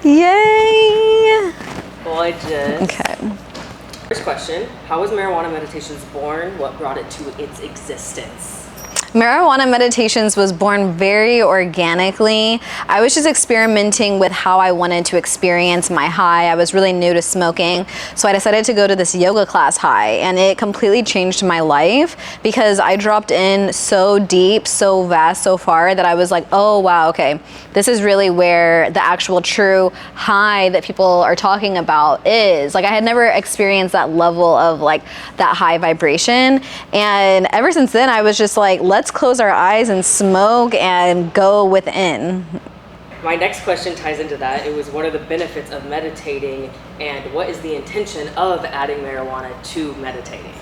Yay! Gorgeous. Okay. First question, how was marijuana meditations born? What brought it to its existence? Marijuana Meditations was born very organically. I was just experimenting with how I wanted to experience my high. I was really new to smoking, so I decided to go to this yoga class high, and it completely changed my life because I dropped in so deep, so vast, so far that I was like, oh wow, okay, this is really where the actual true high that people are talking about is. Like, I had never experienced that level of like that high vibration, and ever since then I was just like, let's close our eyes and smoke and go within. My next question ties into that. It was, what are the benefits of meditating, and what is the intention of adding marijuana to meditating?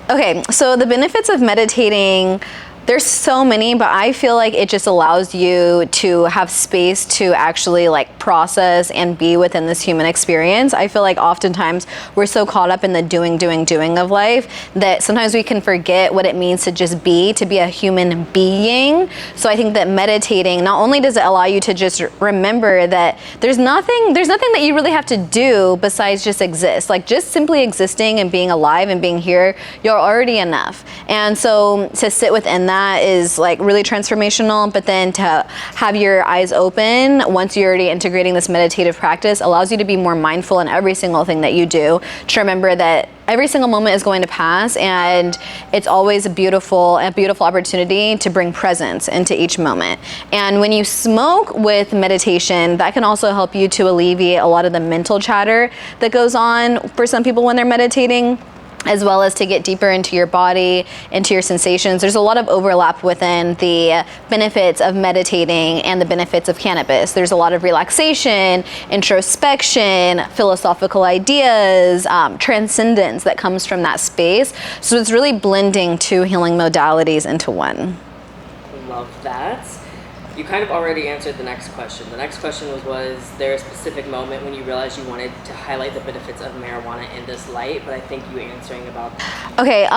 Okay, so the benefits of meditating, there's so many, but I feel like it just allows you to have space to actually like process and be within this human experience. I feel like oftentimes we're so caught up in the doing of life that sometimes we can forget what it means to just be, to be a human being. So I think that meditating, not only does it allow you to just remember that there's nothing that you really have to do besides just exist. Like, just simply existing and being alive and being here, you're already enough. And so to sit within that is like really transformational, but then to have your eyes open once you're already integrating this meditative practice allows you to be more mindful in every single thing that you do, to remember that every single moment is going to pass, and it's always a beautiful opportunity to bring presence into each moment. And when you smoke with meditation, that can also help you to alleviate a lot of the mental chatter that goes on for some people when they're meditating, as well as to get deeper into your body, into your sensations. There's a lot of overlap within the benefits of meditating and the benefits of cannabis. There's a lot of relaxation, introspection, philosophical ideas, transcendence that comes from that space. So it's really blending two healing modalities into one. Love that. You kind of already answered the next question. The next question was there a specific moment when you realized you wanted to highlight the benefits of marijuana in this light? But I think you answering about that. Okay,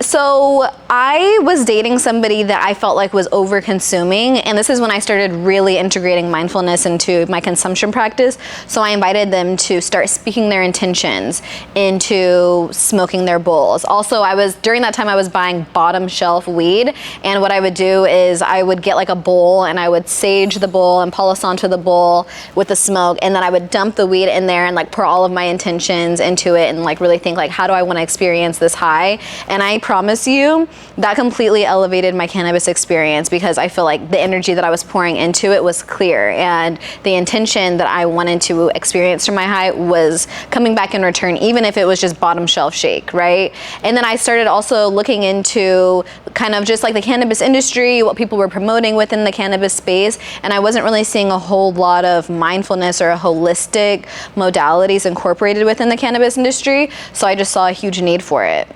so I was dating somebody that I felt like was over consuming, and this is when I started really integrating mindfulness into my consumption practice. So I invited them to start speaking their intentions into smoking their bowls. Also, during that time I was buying bottom shelf weed, and what I would do is I would get like a bowl, and I would sage the bowl and Palo Santo the bowl with the smoke, and then I would dump the weed in there and like pour all of my intentions into it and like really think like, how do I want to experience this high? And I promise you that completely elevated my cannabis experience, because I feel like the energy that I was pouring into it was clear, and the intention that I wanted to experience from my high was coming back in return, even if it was just bottom shelf shake, right? And then I started also looking into kind of just like the cannabis industry, what people were promoting within the cannabis space, and I wasn't really seeing a whole lot of mindfulness or holistic modalities incorporated within the cannabis industry, so I just saw a huge need for it.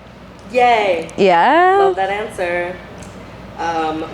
Yay! Yeah? Love that answer.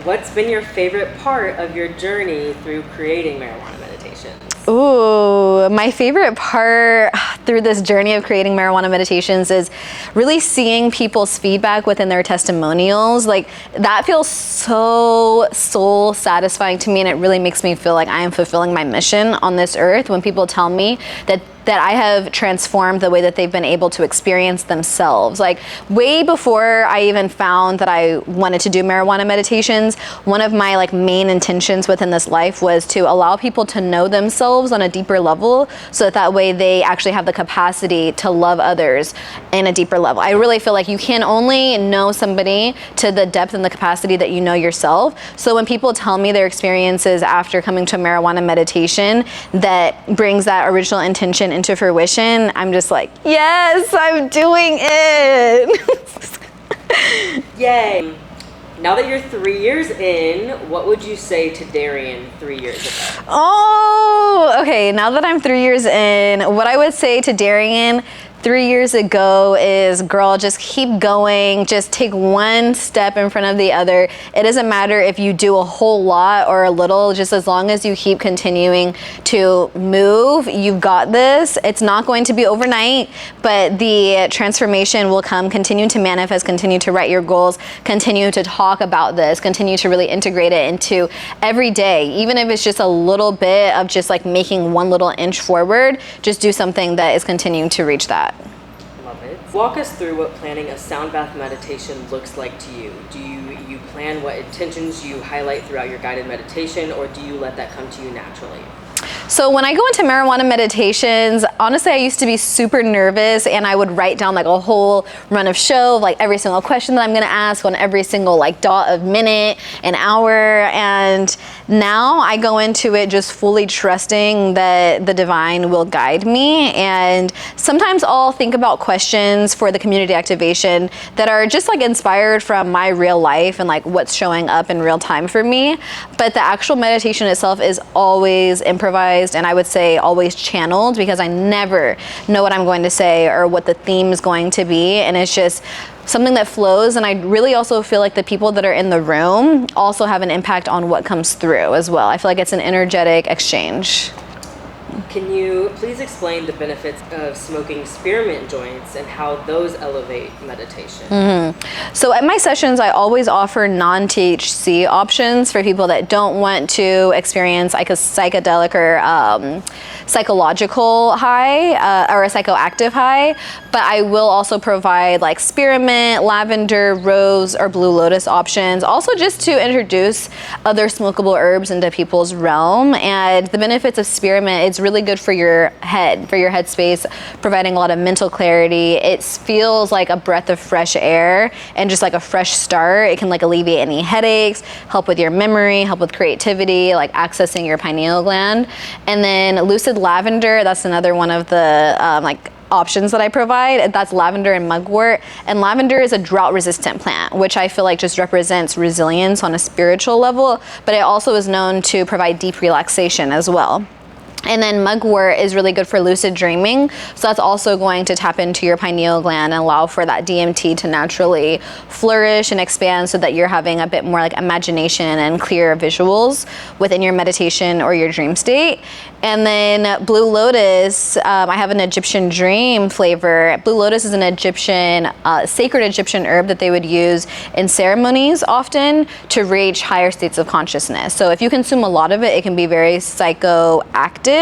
What's been your favorite part of your journey through creating marijuana meditations? Ooh, my favorite part through this journey of creating marijuana meditations is really seeing people's feedback within their testimonials. Like, that feels so soul satisfying to me, and it really makes me feel like I am fulfilling my mission on this earth when people tell me that I have transformed the way that they've been able to experience themselves. Like, way before I even found that I wanted to do marijuana meditations, one of my like main intentions within this life was to allow people to know themselves on a deeper level, so that way they actually have the capacity to love others in a deeper level. I really feel like you can only know somebody to the depth and the capacity that you know yourself. So when people tell me their experiences after coming to a marijuana meditation that brings that original intention into fruition, I'm just like, yes, I'm doing it. Yay. Now that you're 3 years in, what would you say to Darrien 3 years ago? Oh, okay. Now that I'm 3 years in, what I would say to Darrien 3 years ago is, girl, just keep going. Just take one step in front of the other. It doesn't matter if you do a whole lot or a little, just as long as you keep continuing to move, you've got this. It's not going to be overnight, but the transformation will come. Continue to manifest, continue to write your goals, continue to talk about this, continue to really integrate it into every day. Even if it's just a little bit of just like making one little inch forward, just do something that is continuing to reach that. Love it. Walk us through what planning a sound bath meditation looks like to you. Do you plan what intentions you highlight throughout your guided meditation, or do you let that come to you naturally? So when I go into marijuana meditations, honestly, I used to be super nervous, and I would write down like a whole run of show, like every single question that I'm gonna ask on every single like dot of minute, an hour. And now I go into it just fully trusting that the divine will guide me. And sometimes I'll think about questions for the community activation that are just like inspired from my real life and like what's showing up in real time for me. But the actual meditation itself is always improvised, and I would say always channeled, because I never know what I'm going to say or what the theme is going to be, and it's just something that flows. And I really also feel like the people that are in the room also have an impact on what comes through as well. I feel like it's an energetic exchange. Can you please explain the benefits of smoking spearmint joints and how those elevate meditation? So at my sessions, I always offer non-THC options for people that don't want to experience like a psychedelic or psychological high or a psychoactive high. But I will also provide like spearmint, lavender, rose, or blue lotus options, also just to introduce other smokable herbs into people's realm. And the benefits of spearmint, it's really good for your head space, providing a lot of mental clarity. It feels like a breath of fresh air and just like a fresh start. It can like alleviate any headaches, help with your memory, help with creativity, like accessing your pineal gland. And then lucid lavender, that's another one of the like options that I provide. That's lavender and mugwort. And lavender is a drought resistant plant, which I feel like just represents resilience on a spiritual level, but it also is known to provide deep relaxation as well. And then mugwort is really good for lucid dreaming. So that's also going to tap into your pineal gland and allow for that DMT to naturally flourish and expand, so that you're having a bit more like imagination and clear visuals within your meditation or your dream state. And then blue lotus, I have an Egyptian dream flavor. Blue lotus is an Egyptian, sacred Egyptian herb that they would use in ceremonies often to reach higher states of consciousness. So if you consume a lot of it, it can be very psychoactive.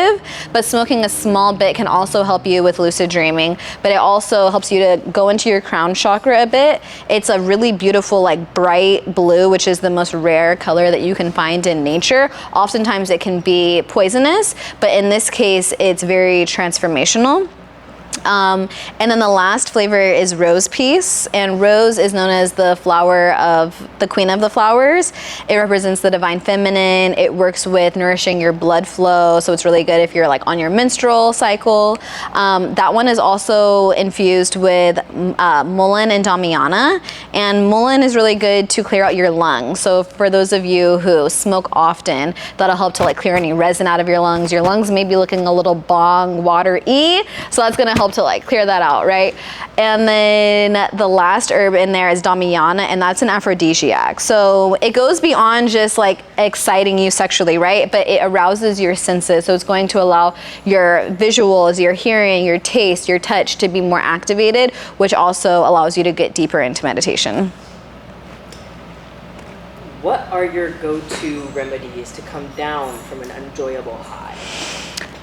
But smoking a small bit can also help you with lucid dreaming, but it also helps you to go into your crown chakra a bit. It's a really beautiful like bright blue, which is the most rare color that you can find in nature. Oftentimes it can be poisonous, but in this case it's very transformational. And then the last flavor is rose peace, and rose is known as the flower of the queen of the flowers. It represents the divine feminine. It works with nourishing your blood flow, so it's really good if you're like on your menstrual cycle. That one is also infused with mullein and damiana, and mullein is really good to clear out your lungs. So for those of you who smoke often, that'll help to like clear any resin out of your lungs. Your lungs may be looking a little bong water-y, so that's gonna help to like clear that out, right? And then the last herb in there is damiana, and that's an aphrodisiac. So it goes beyond just like exciting you sexually, right? But it arouses your senses. So it's going to allow your visuals, your hearing, your taste, your touch to be more activated, which also allows you to get deeper into meditation. What are your go-to remedies to come down from an unenjoyable high?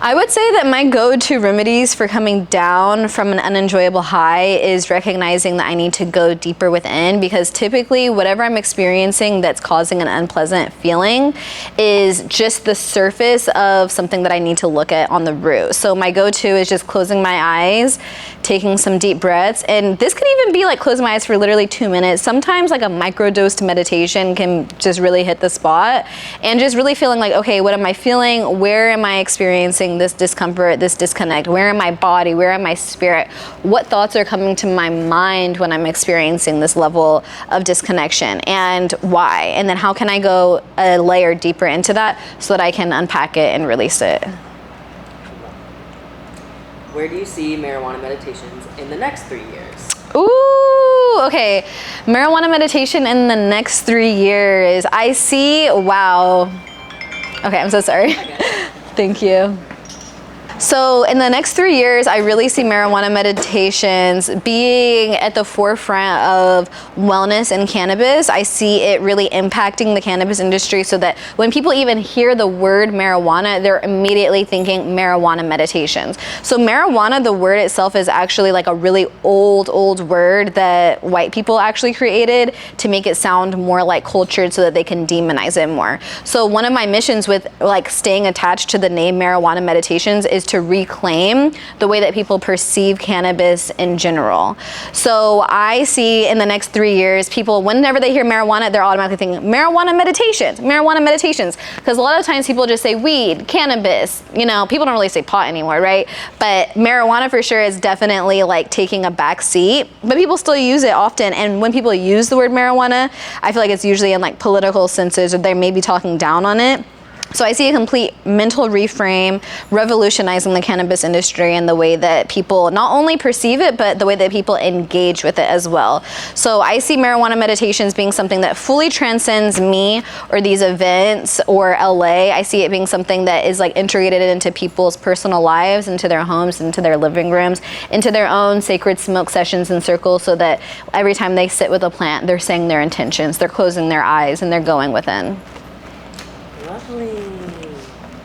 I would say that my go-to remedies for coming down from an unenjoyable high is recognizing that I need to go deeper within, because typically whatever I'm experiencing that's causing an unpleasant feeling is just the surface of something that I need to look at on the root. So my go-to is just closing my eyes, taking some deep breaths, and this can even be like closing my eyes for literally 2 minutes. Sometimes like a microdosed meditation can just really hit the spot, and just really feeling like, okay, what am I feeling? Where am I experiencing this discomfort, this disconnect? Where in my body, where in my spirit? What thoughts are coming to my mind when I'm experiencing this level of disconnection, and why? And then how can I go a layer deeper into that so that I can unpack it and release it? Where do you see marijuana meditations in the next 3 years? Ooh, okay. Marijuana meditation in the next 3 years. I see, wow. Okay, I'm so sorry. Thank you. So in the next 3 years, I really see marijuana meditations being at the forefront of wellness and cannabis. I see it really impacting the cannabis industry so that when people even hear the word marijuana, they're immediately thinking marijuana meditations. So marijuana, the word itself is actually like a really old word that white people actually created to make it sound more like cultured so that they can demonize it more. So one of my missions with like staying attached to the name marijuana meditations is to reclaim the way that people perceive cannabis in general. So I see in the next 3 years, people, whenever they hear marijuana, they're automatically thinking marijuana meditations. Because a lot of times people just say weed, cannabis, you know, people don't really say pot anymore, right? But marijuana for sure is definitely like taking a back seat, but people still use it often. And when people use the word marijuana, I feel like it's usually in like political senses or they may be talking down on it. So I see a complete mental reframe revolutionizing the cannabis industry and the way that people not only perceive it, but the way that people engage with it as well. So I see marijuana meditations being something that fully transcends me or these events or LA. I see it being something that is like integrated into people's personal lives, into their homes, into their living rooms, into their own sacred smoke sessions and circles so that every time they sit with a plant, they're saying their intentions, they're closing their eyes and they're going within. Lovely.